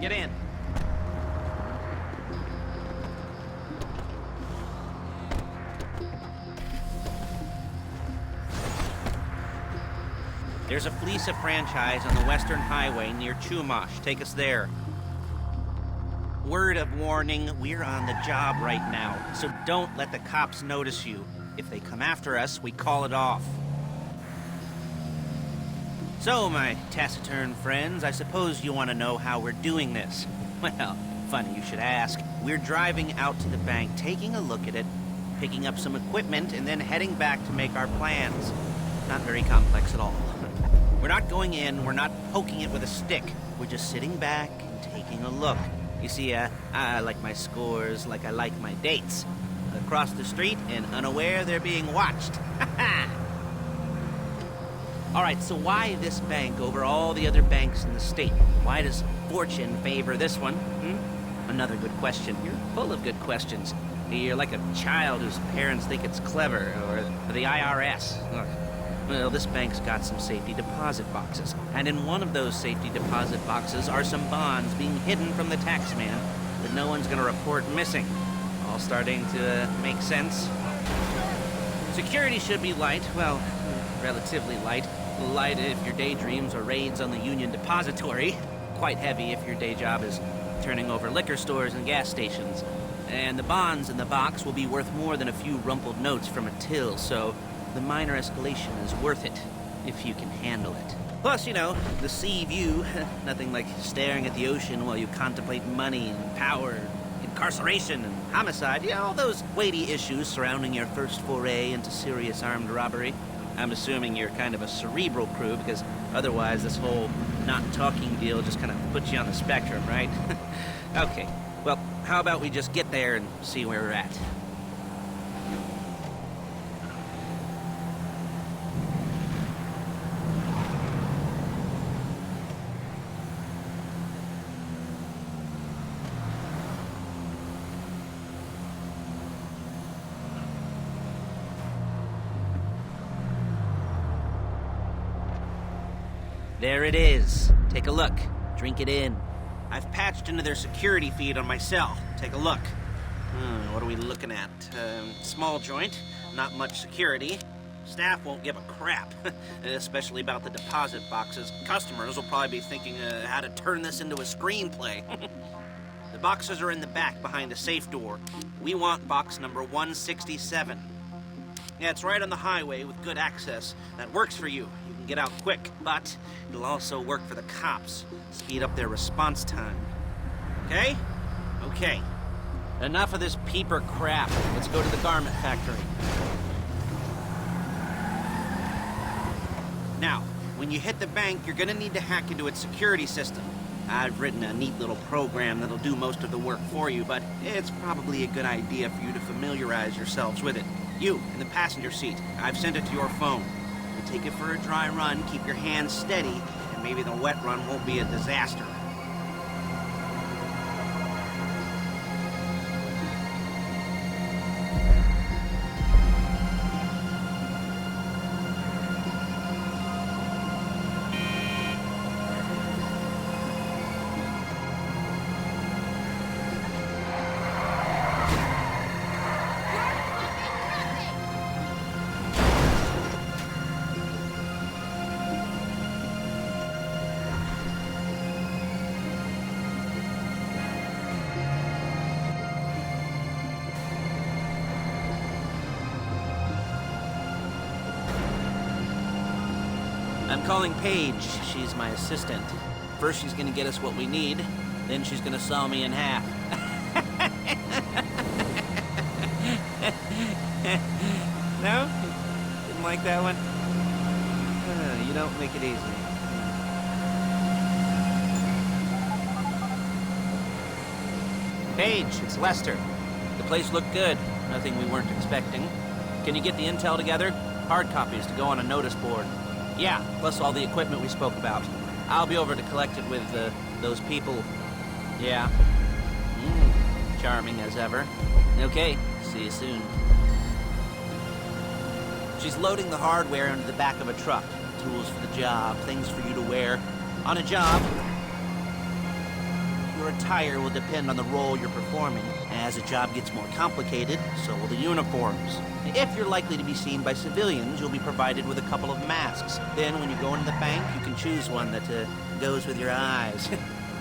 Get in. There's a Fleeca franchise on the Western Highway near Chumash. Take us there. Word of warning, we're on the job right now, so don't let the cops notice you. If they come after us, we call it off. So, my taciturn friends, I suppose you want to know how we're doing this. Well, funny you should ask. We're driving out to the bank, taking a look at it, picking up some equipment, and then heading back to make our plans. Not very complex at all. We're not going in, we're not poking it with a stick. We're just sitting back and taking a look. You see, I like my scores like I like my dates. Across the street and unaware they're being watched. Alright, so why this bank over all the other banks in the state? Why does fortune favor this one? Another good question. You're full of good questions. You're like a child whose parents think it's clever, or the IRS. Well, this bank's got some safety deposit boxes, and in one of those safety deposit boxes are some bonds being hidden from the tax man that no one's gonna report missing. All starting to make sense? Security should be light, well, relatively light. Light if your daydreams are raids on the Union Depository. Quite heavy if your day job is turning over liquor stores and gas stations. And the bonds in the box will be worth more than a few rumpled notes from a till, so the minor escalation is worth it, if you can handle it. Plus, you know, the sea view, nothing like staring at the ocean while you contemplate money and power, incarceration and homicide, yeah, all those weighty issues surrounding your first foray into serious armed robbery. I'm assuming you're kind of a cerebral crew, because otherwise this whole not talking deal just kind of puts you on the spectrum, right? Okay, well, how about we just get there and see where we're at? There it is. Take a look. Drink it in. I've patched into their security feed on my cell. Take a look. What are we looking at? Small joint, not much security. Staff won't give a crap, especially about the deposit boxes. Customers will probably be thinking how to turn this into a screenplay. The boxes are in the back behind a safe door. We want box number 167. Yeah, it's right on the highway with good access. That works for you. You can get out quick, but it'll also work for the cops. Speed up their response time. Okay? Okay. Enough of this peeper crap. Let's go to the garment factory. Now, when you hit the bank, you're gonna need to hack into its security system. I've written a neat little program that'll do most of the work for you, but it's probably a good idea for you to familiarize yourselves with it. You, in the passenger seat, I've sent it to your phone. You take it for a dry run, keep your hands steady, and maybe the wet run won't be a disaster. I'm calling Paige. She's my assistant. First she's gonna get us what we need, then she's gonna saw me in half. No? Didn't like that one? You don't make it easy. Paige, it's Lester. The place looked good. Nothing we weren't expecting. Can you get the intel together? Hard copies to go on a notice board. Yeah, plus all the equipment we spoke about. I'll be over to collect it with, those people. Yeah. Charming as ever. Okay, see you soon. She's loading the hardware into the back of a truck. Tools for the job, things for you to wear. On a job. Your attire will depend on the role you're performing. As the job gets more complicated, so will the uniforms. If you're likely to be seen by civilians, you'll be provided with a couple of masks. Then when you go into the bank, you can choose one that goes with your eyes.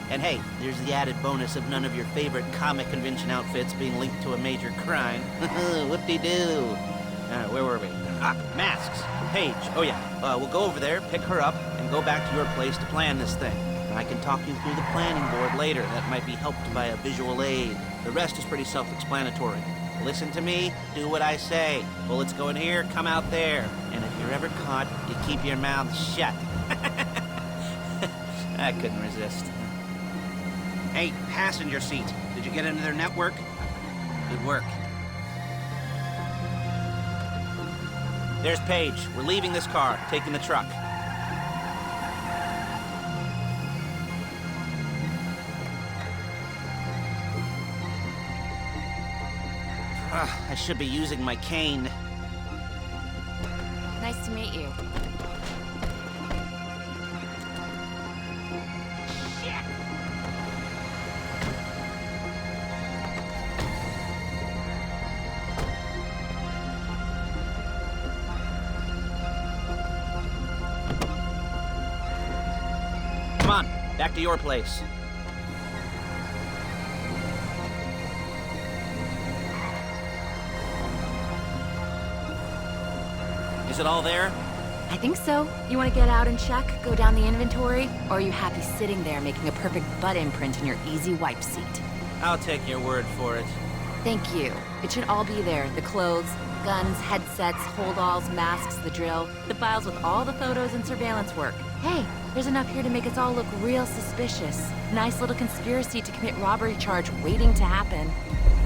And hey, there's the added bonus of none of your favorite comic convention outfits being linked to a major crime. Whoop-de-doo. Where were we? Masks. Paige. Oh yeah, we'll go over there, pick her up, and go back to your place to plan this thing. I can talk you through the planning board later. That might be helped by a visual aid. The rest is pretty self-explanatory. Listen to me, do what I say. Bullets go in here, come out there. And if you're ever caught, you keep your mouth shut. I couldn't resist. Hey, passenger seat. Did you get into their network? Good work. There's Paige. We're leaving this car, taking the truck. I should be using my cane. Nice to meet you. Shit! Come on, back to your place. Is it all there? I think so. You want to get out and check, go down the inventory, or are you happy sitting there making a perfect butt imprint in your easy wipe seat? I'll take your word for it. Thank you. It should all be there. The clothes, guns, headsets, holdalls, masks, the drill, the files with all the photos and surveillance work. Hey, there's enough here to make us all look real suspicious. Nice little conspiracy to commit robbery charge waiting to happen.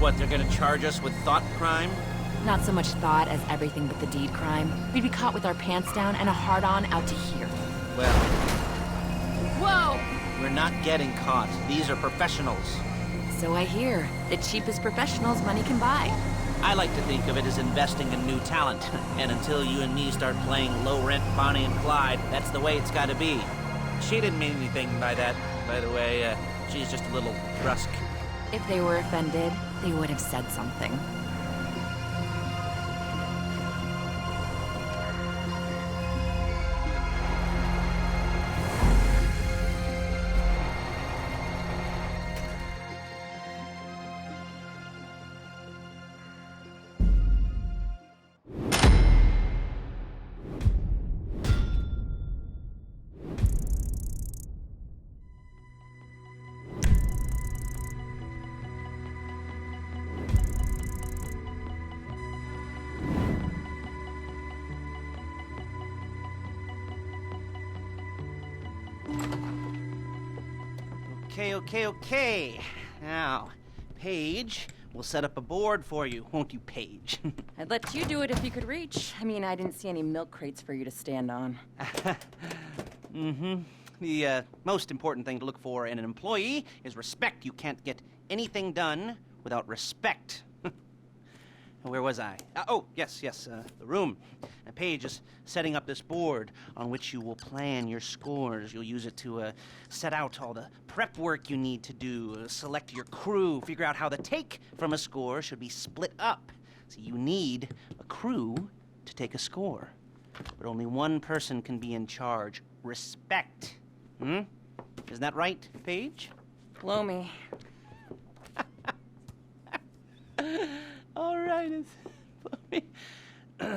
What, they're gonna charge us with thought crime? Not so much thought as everything but the deed crime. We'd be caught with our pants down and a hard-on out to here. Well, Whoa! we're not getting caught. These are professionals. So I hear. The cheapest professionals money can buy. I like to think of it as investing in new talent. And until you and me start playing low-rent Bonnie and Clyde, that's the way it's gotta be. She didn't mean anything by that, by the way. She's just a little brusque. If they were offended, they would have said something. Okay. Now, Paige, we'll set up a board for you, won't you, Paige? I'd let you do it if you could reach. I mean, I didn't see any milk crates for you to stand on. The most important thing to look for in an employee is respect. You can't get anything done without respect. Where was I? Yes, the room. Paige is setting up this board on which you will plan your scores. You'll use it to set out all the prep work you need to do, select your crew, figure out how the take from a score should be split up. So you need a crew to take a score. But only one person can be in charge. Respect. Isn't that right, Paige? Blow me. All right,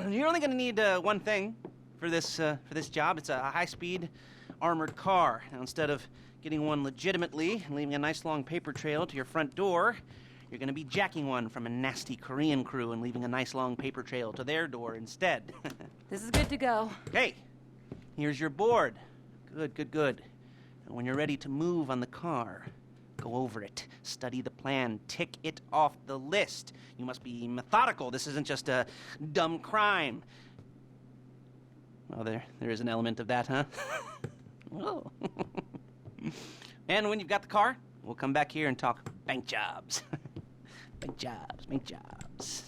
you're only going to need one thing for this job. It's a high-speed armored car. Now, instead of getting one legitimately and leaving a nice long paper trail to your front door, you're going to be jacking one from a nasty Korean crew and leaving a nice long paper trail to their door instead. This is good to go. Okay, here's your board. Good. And when you're ready to move on the car, go over it, study the plan, tick it off the list. You must be methodical. This isn't just a dumb crime. Well, there is an element of that, huh? Oh. And when you've got the car, we'll come back here and talk bank jobs. Bank jobs.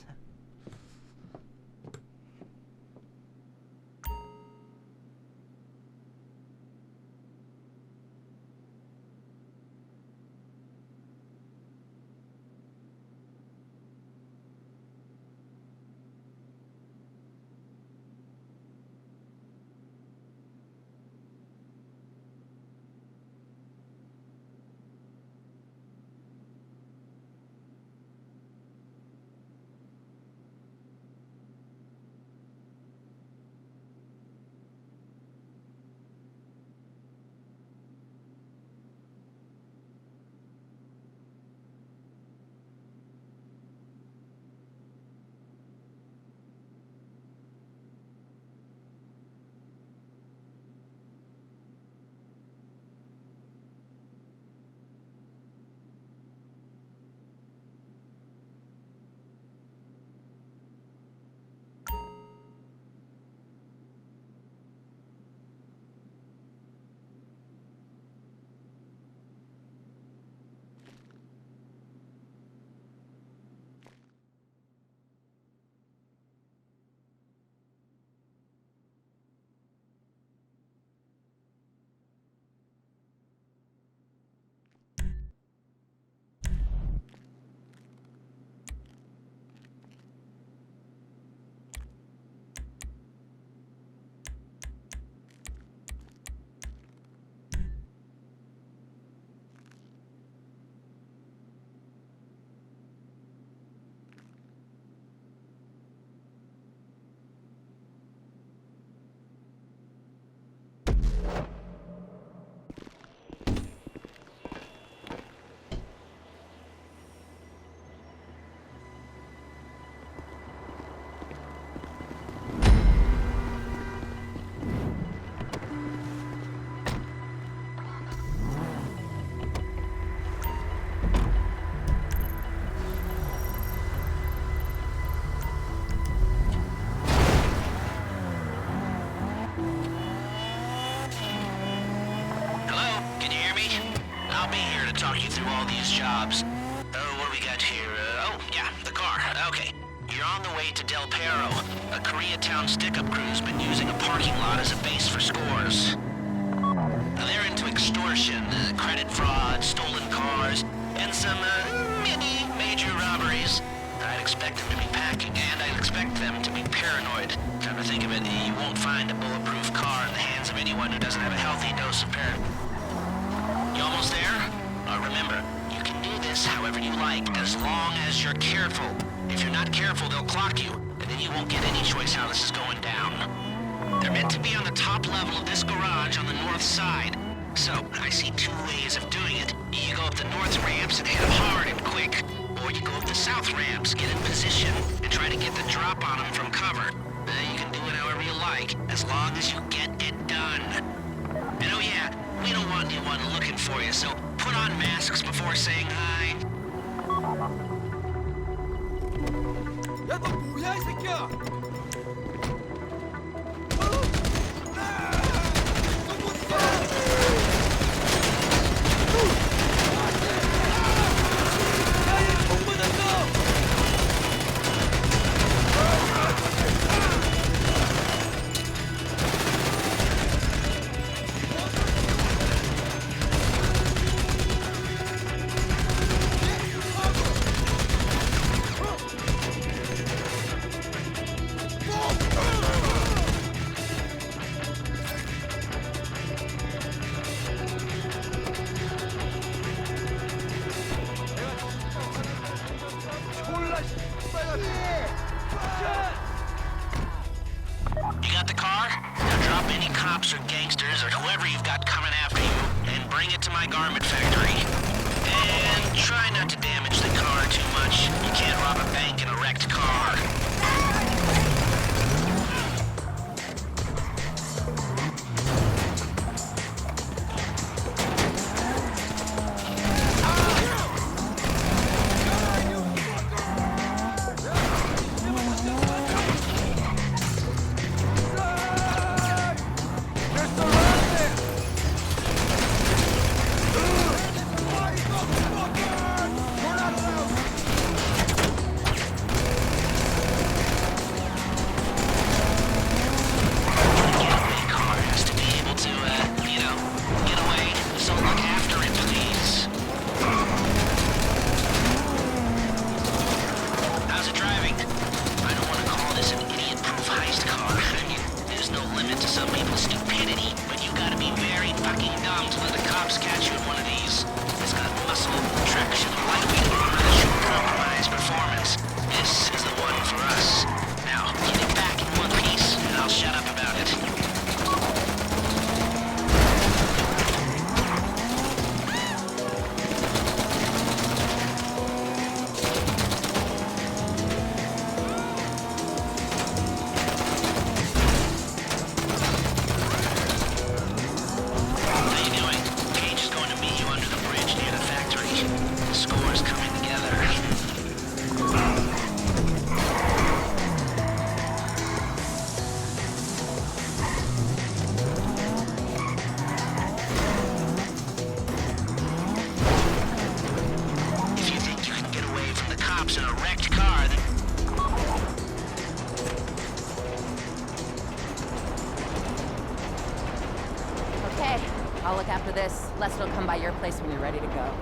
talk you through all these jobs. Oh, what do we got here? Oh, yeah, the car. Okay. You're on the way to Del Perro. A Koreatown stick-up crew's been using a parking lot as a base for scores. They're into extortion, credit fraud, stolen cars, and some, major robberies. I'd expect them to be packing, and I'd expect them to be paranoid. Come to think of it, you won't find a bulletproof car in the hands of anyone who doesn't have a healthy dose of paranoia. You almost there? Remember, you can do this however you like, as long as you're careful. If you're not careful, they'll clock you, and then you won't get any choice how this is going down. They're meant to be on the top level of this garage on the north side. So, I see two ways of doing it. You go up the north ramps and hit them hard and quick, or you go up the south ramps, get in position, and try to get the drop on them from cover. You can do it however you like, as long as you get it done. And oh yeah, we don't want anyone looking for you, so put on masks before saying hi. 야, 너 뭐야, 이 새끼야! You got the car? Now drop any cops or gangsters or whoever you've got coming after you and bring it to my garment factory. And try not to damage the car too much. You can't rob a bank in a wrecked car. I'll look after this. Lester will come by your place when you're ready to go.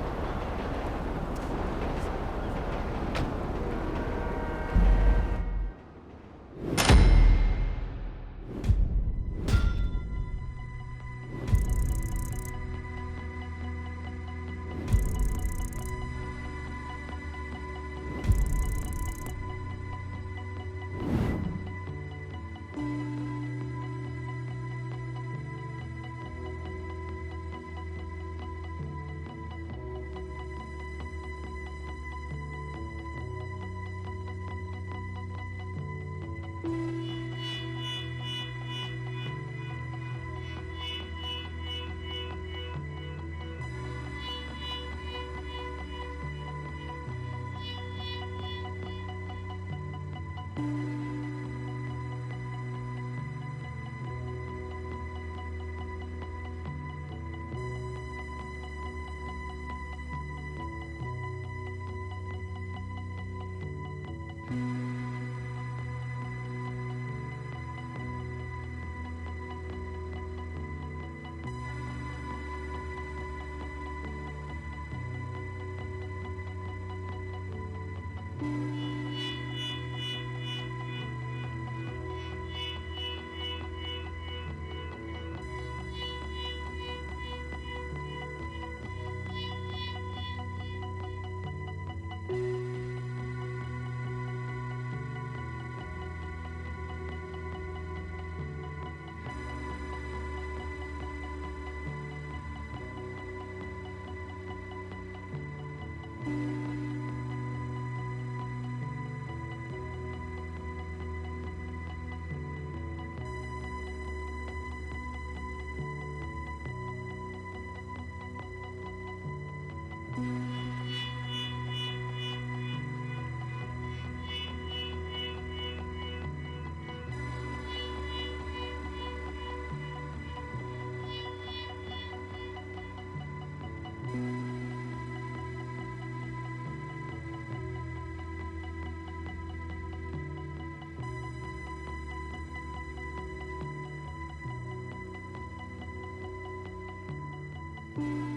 you.